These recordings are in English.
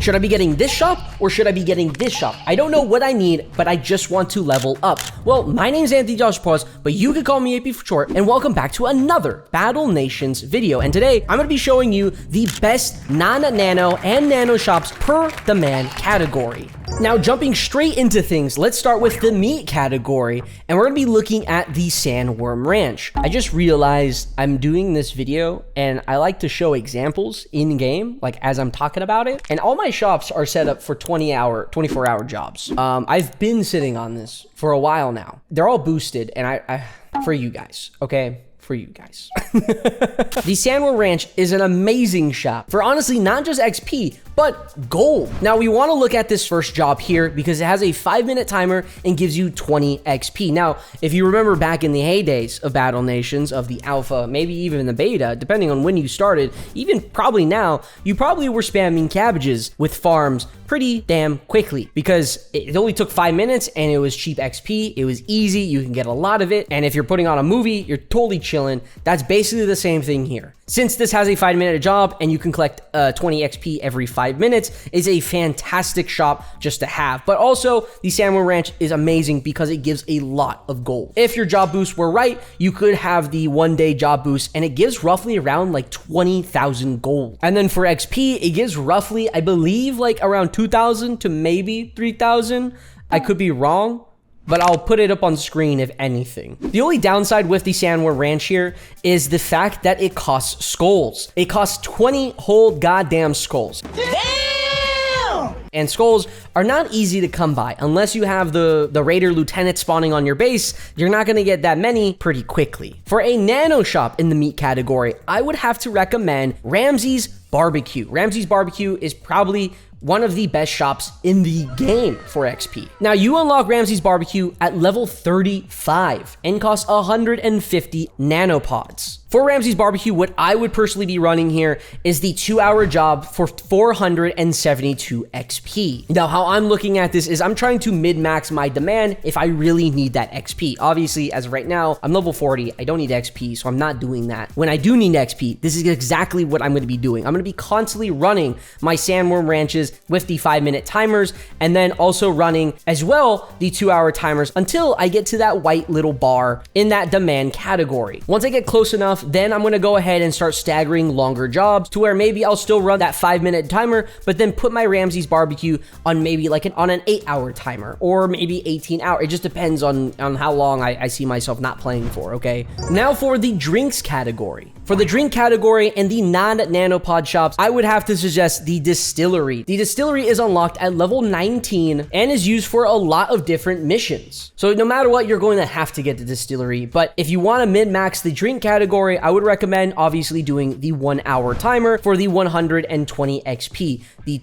Should I be getting this shop or should I be getting this shop? I don't know what I need, but I just want to level up. Well, my name's Anthony Josh Pause, but you can call me AP for short, and welcome back to another Battle Nations video. And today, I'm going to be showing you the best non-nano and nano shops per demand category. Now, jumping straight into things, let's start with the meat category, and we're going to be looking at the Sandworm Ranch. I just realized I'm doing this video, and I like to show examples in-game, like as I'm talking about it, and all my shops are set up for 24-hour jobs. I've been sitting on this for a while now. They're all boosted, and I for you guys, okay? For you guys. The Sandworm Ranch is an amazing shop for honestly not just XP, but gold. Now we want to look at this first job here because it has a 5-minute timer and gives you 20 XP. Now, if you remember back in the heydays of Battle Nations, of the alpha, maybe even the beta, depending on when you started, even probably now, you probably were spamming cabbages with farms pretty damn quickly because it only took 5 minutes and it was cheap XP. It was easy. You can get a lot of it. And if you're putting on a movie, you're totally chilling. That's basically the same thing here. Since this has a 5-minute job and you can collect 20 XP every 5 minutes, is a fantastic shop just to have. But also, the Sandworm Ranch is amazing because it gives a lot of gold. If your job boosts were right, you could have the 1-day job boost, and it gives roughly around like 20,000 gold. And then for XP, it gives roughly, I believe, like around 2,000 to maybe 3,000. I could be wrong, but I'll put it up on screen if anything. The only downside with the Sandworm Ranch here is the fact that it costs skulls. It costs 20 whole goddamn skulls. Damn! And skulls are not easy to come by. Unless you have the Raider Lieutenant spawning on your base, you're not gonna get that many pretty quickly. For a nano shop in the meat category, I would have to recommend Ramsey's Barbecue. Ramsey's Barbecue is probably one of the best shops in the game for XP. Now, you unlock Ramsey's Barbecue at level 35 and costs 150 nanopods. For Ramsey's Barbecue, what I would personally be running here is the 2-hour job for 472 XP. Now, how I'm looking at this is I'm trying to min-max my demand if I really need that XP. Obviously, as of right now, I'm level 40. I don't need XP, so I'm not doing that. When I do need XP, this is exactly what I'm going to be doing. I'm going to be constantly running my Sandworm Ranches with the 5-minute timers, and then also running as well the 2-hour timers until I get to that white little bar in that demand category. Once I get close enough, then I'm going to go ahead and start staggering longer jobs to where maybe I'll still run that 5-minute timer, but then put my Ramsey's Barbecue on maybe like on an 8-hour timer or maybe 18 hours. It just depends on how long I see myself not playing for, okay? Now for the drinks category. For the drink category and the non-nanopod shops, I would have to suggest the Distillery. The Distillery is unlocked at level 19 and is used for a lot of different missions. So no matter what, you're going to have to get the Distillery. But if you want to min-max the drink category, I would recommend obviously doing the 1-hour timer for the 120 XP. The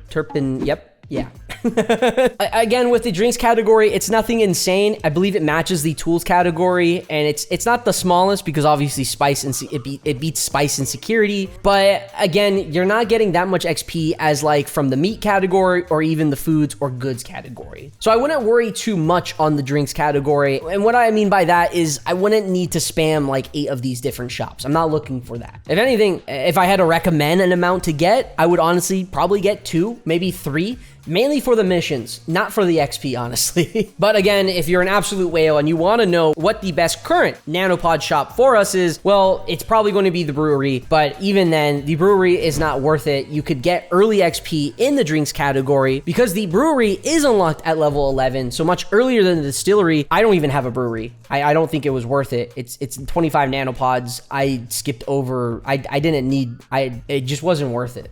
terpin, yep. Yeah. Again, with the drinks category, it's nothing insane. I believe it matches the tools category, and it's not the smallest because obviously spice and it beats spice and security. But again, you're not getting that much XP as like from the meat category or even the foods or goods category. So I wouldn't worry too much on the drinks category. And what I mean by that is I wouldn't need to spam like 8 of these different shops. I'm not looking for that. If anything, if I had to recommend an amount to get, I would honestly probably get 2, maybe 3. Mainly for the missions, not for the XP, honestly. But again, if you're an absolute whale and you want to know what the best current nanopod shop for us is, well, it's probably going to be the brewery. But even then, the brewery is not worth it. You could get early XP in the drinks category because the brewery is unlocked at level 11, so much earlier than the distillery. I don't even have a brewery. I don't think it was worth it. It's 25 nanopods. I skipped over. I didn't need. It just wasn't worth it.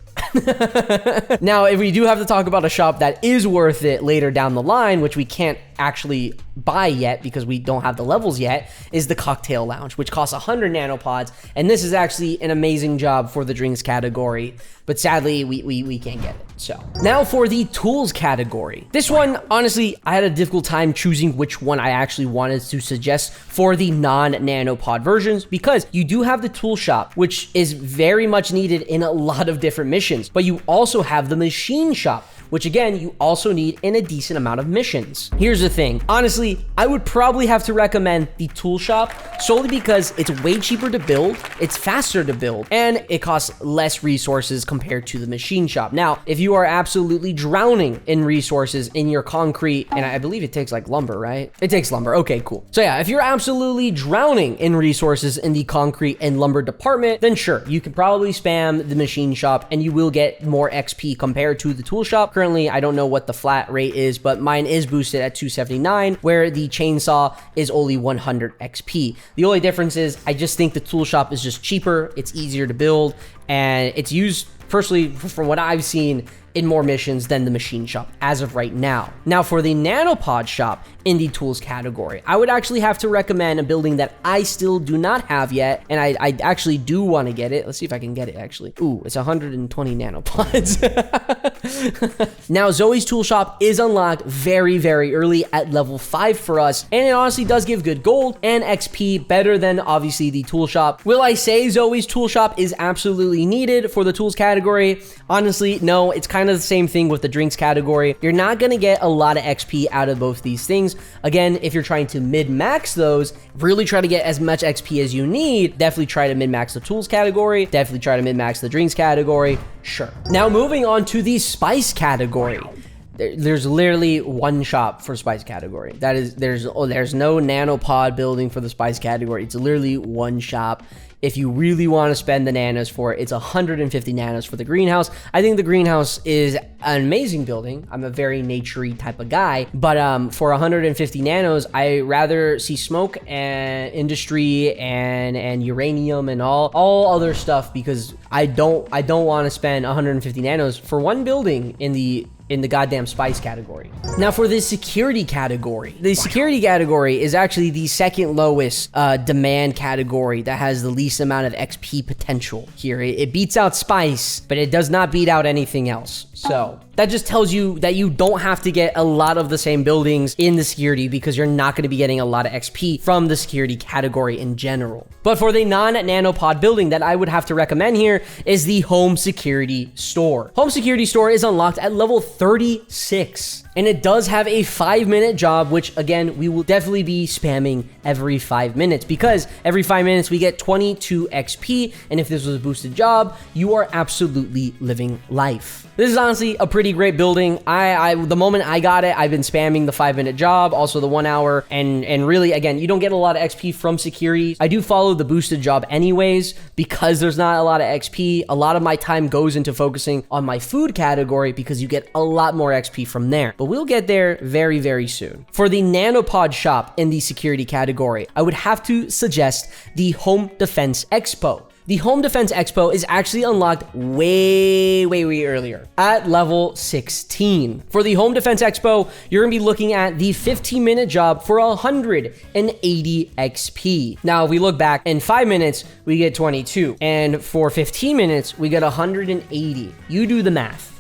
Now, if we do have to talk about a shop that is worth it later down the line, which we can't actually buy yet because we don't have the levels yet, is the Cocktail Lounge, which costs 100 nanopods, and this is actually an amazing job for the drinks category, but sadly we can't get it. So now for the tools category. This one, honestly, I had a difficult time choosing which one I actually wanted to suggest for the non-nanopod versions, because you do have the tool shop, which is very much needed in a lot of different missions, but you also have the machine shop, which again, you also need in a decent amount of missions. Here's the thing. Honestly, I would probably have to recommend the tool shop solely because it's way cheaper to build, it's faster to build, and it costs less resources compared to the machine shop. Now, if you are absolutely drowning in resources in your concrete, and I believe it takes like lumber, right? It takes lumber. Okay, cool. So yeah, if you're absolutely drowning in resources in the concrete and lumber department, then sure, you could probably spam the machine shop and you will get more XP compared to the tool shop. Currently, I don't know what the flat rate is, but mine is boosted at 279, where the chainsaw is only 100 XP. The only difference is I just think the tool shop is just cheaper, it's easier to build, and it's used personally from what I've seen in more missions than the machine shop as of right now. Now for the nanopod shop in the tools category, I would actually have to recommend a building that I still do not have yet, and I actually do want to get it. Let's see if I can get it actually. Ooh, it's 120 nanopods. Now Zoey's tool shop is unlocked very, very early at level 5 for us, and it honestly does give good gold and XP, better than obviously the tool shop. Will I say Zoey's tool shop is absolutely needed for the tools category? Honestly, no. It's kind of the same thing with the drinks category. You're not going to get a lot of XP out of both these things. Again, if you're trying to mid-max those, really try to get as much XP as you need, definitely try to mid-max the tools category, definitely try to mid-max the drinks category, sure. Now moving on to the spice category. There's literally one shop for spice category. There's no nanopod building for the spice category. It's literally one shop. If you really want to spend the nanos for it, it's 150 nanos for the greenhouse. I think the greenhouse is an amazing building. I'm a very naturey type of guy, but for 150 nanos, I rather see smoke and industry and uranium and all other stuff, because I don't want to spend 150 nanos for one building in the goddamn spice category. Now for the security category. The security category is actually the second lowest demand category that has the least amount of XP potential here. It beats out spice, but it does not beat out anything else. So that just tells you that you don't have to get a lot of the same buildings in the security, because you're not going to be getting a lot of XP from the security category in general. But for the non-nanopod building that I would have to recommend here is the home security store. Home security store is unlocked at level 36. And it does have a 5-minute job, which again, we will definitely be spamming every 5 minutes, because every 5 minutes we get 22 XP. And if this was a boosted job, you are absolutely living life. This is honestly a pretty great building. The moment I got it, I've been spamming the 5-minute job, also the 1 hour, and really, again, you don't get a lot of XP from security. I do follow the boosted job anyways, because there's not a lot of XP. A lot of my time goes into focusing on my food category, because you get a lot more XP from there. But we'll get there very, very soon. For the nanopod shop in the security category, I would have to suggest the Home Defense Expo. The Home Defense Expo is actually unlocked way earlier at level 16. For the Home Defense Expo, you're gonna be looking at the 15-minute job for 180 XP. Now, if we look back, in 5 minutes, we get 22. And for 15 minutes, we get 180. You do the math.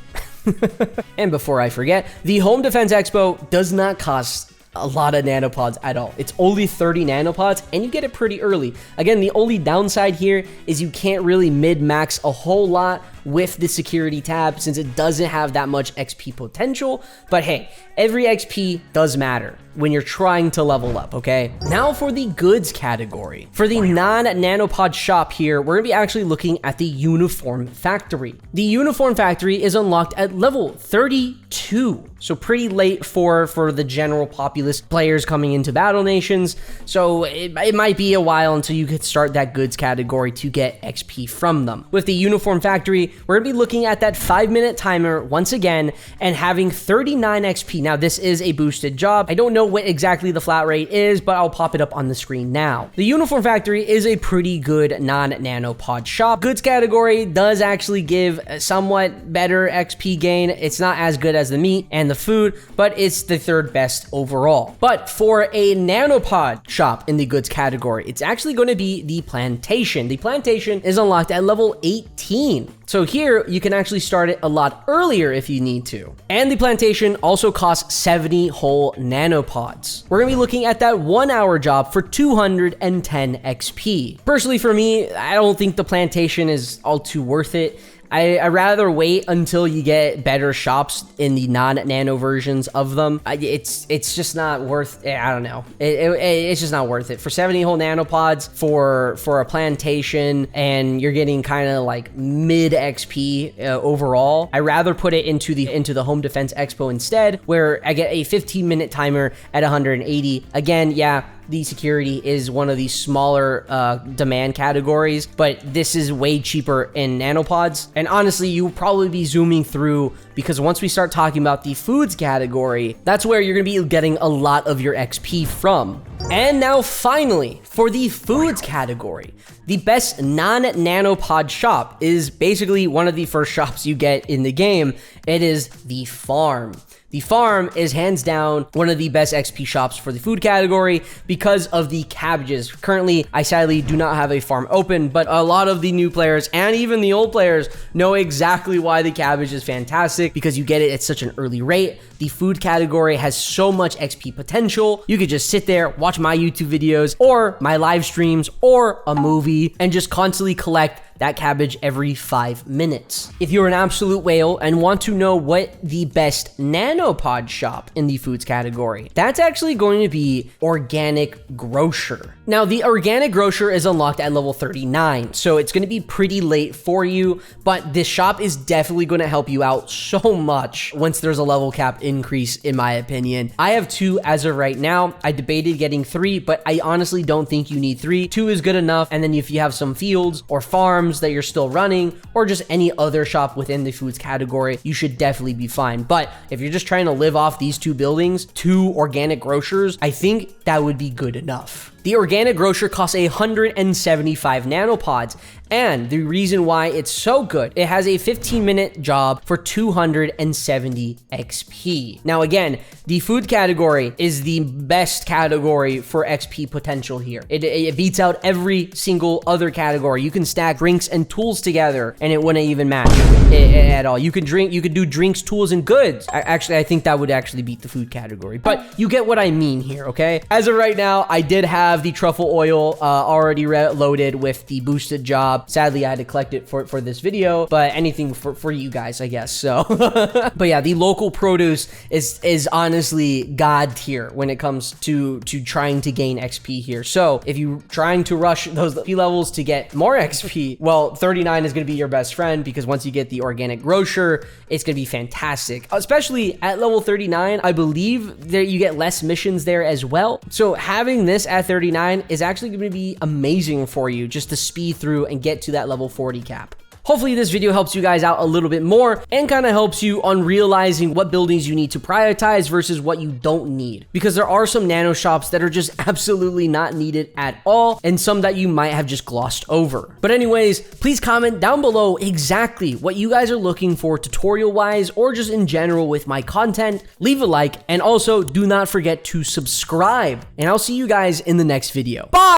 And before I forget, the Home Defense Expo does not cost a lot of nanopods at all. It's only 30 nanopods, and you get it pretty early. Again, the only downside here is you can't really mid-max a whole lot with the security tab, since it doesn't have that much XP potential. But hey, every XP does matter when you're trying to level up, okay? Now for the goods category. For the non-nanopod shop here, we're gonna be actually looking at the uniform factory. The uniform factory is unlocked at level 32. So pretty late for the general populace players coming into Battle Nations. So it might be a while until you could start that goods category to get XP from them. With the uniform factory, we're gonna be looking at that 5-minute timer once again and having 39 XP. Now this is a boosted job. I don't know what exactly the flat rate is, but I'll pop it up on the screen now. The uniform factory is a pretty good non-nanopod shop. Goods category does actually give a somewhat better XP gain. It's not as good as the meat and the food, but it's the third best overall. But for a nanopod shop in the goods category, it's actually going to be the plantation. The plantation is unlocked at level 18. So here you can actually start it a lot earlier if you need to. And the plantation also costs 70 whole nanopods. We're gonna be looking at that 1 hour job for 210 XP. Personally for me, I don't think the plantation is all too worth it. I rather wait until you get better shops in the non-nano versions of them. It's just not worth it. I don't know. It's just not worth it. For 70 whole nanopods for a plantation, and you're getting kind of like mid XP overall, I rather put it into the Home Defense Expo instead, where I get a 15-minute timer at 180. Again, yeah, the security is one of the smaller demand categories, but this is way cheaper in nanopods. And honestly, you'll probably be zooming through, because once we start talking about the foods category, that's where you're gonna be getting a lot of your XP from. And now finally, for the foods category, the best non-nanopod shop is basically one of the first shops you get in the game. It is the farm. The farm is hands down one of the best XP shops for the food category because of the cabbages. Currently, I sadly do not have a farm open, but a lot of the new players and even the old players know exactly why the cabbage is fantastic, because you get it at such an early rate. The food category has so much XP potential. You could just sit there, watch my YouTube videos or my live streams or a movie and just constantly collect that cabbage every 5 minutes. If you're an absolute whale and want to know what the best nanopod shop in the foods category, that's actually going to be Organic Grocer. Now, the Organic Grocer is unlocked at level 39, so it's going to be pretty late for you, but this shop is definitely going to help you out so much once there's a level cap increase, in my opinion. I have 2 as of right now. I debated getting 3, but I honestly don't think you need 3. 2 is good enough, and then if you have some fields or farms that you're still running, or just any other shop within the foods category, you should definitely be fine. But if you're just trying to live off these 2 buildings, 2 Organic Grocers, I think that would be good enough. The Organic Grocer costs 175 nanopods, and the reason why it's so good, it has a 15-minute job for 270 XP. Now again, the food category is the best category for XP potential here. It beats out every single other category. You can stack drinks and tools together, and it wouldn't even match at all. You could do drinks, tools, and goods. I think that would actually beat the food category, but you get what I mean here, okay? As of right now, I did have the truffle oil already loaded with the boosted job. Sadly, I had to collect it for this video, but anything for you guys, I guess. So, but yeah, the local produce is honestly god tier when it comes to trying to gain XP here. So if you're trying to rush those XP levels to get more XP, well, 39 is going to be your best friend, because once you get the Organic Grocer, it's going to be fantastic. Especially at level 39, I believe that you get less missions there as well. So having this at 39 is actually going to be amazing for you, just to speed through and get to that level 40 cap. Hopefully this video helps you guys out a little bit more and kind of helps you on realizing what buildings you need to prioritize versus what you don't need. Because there are some nano shops that are just absolutely not needed at all, and some that you might have just glossed over. But anyways, please comment down below exactly what you guys are looking for tutorial wise or just in general with my content. Leave a like, and also do not forget to subscribe, and I'll see you guys in the next video. Bye!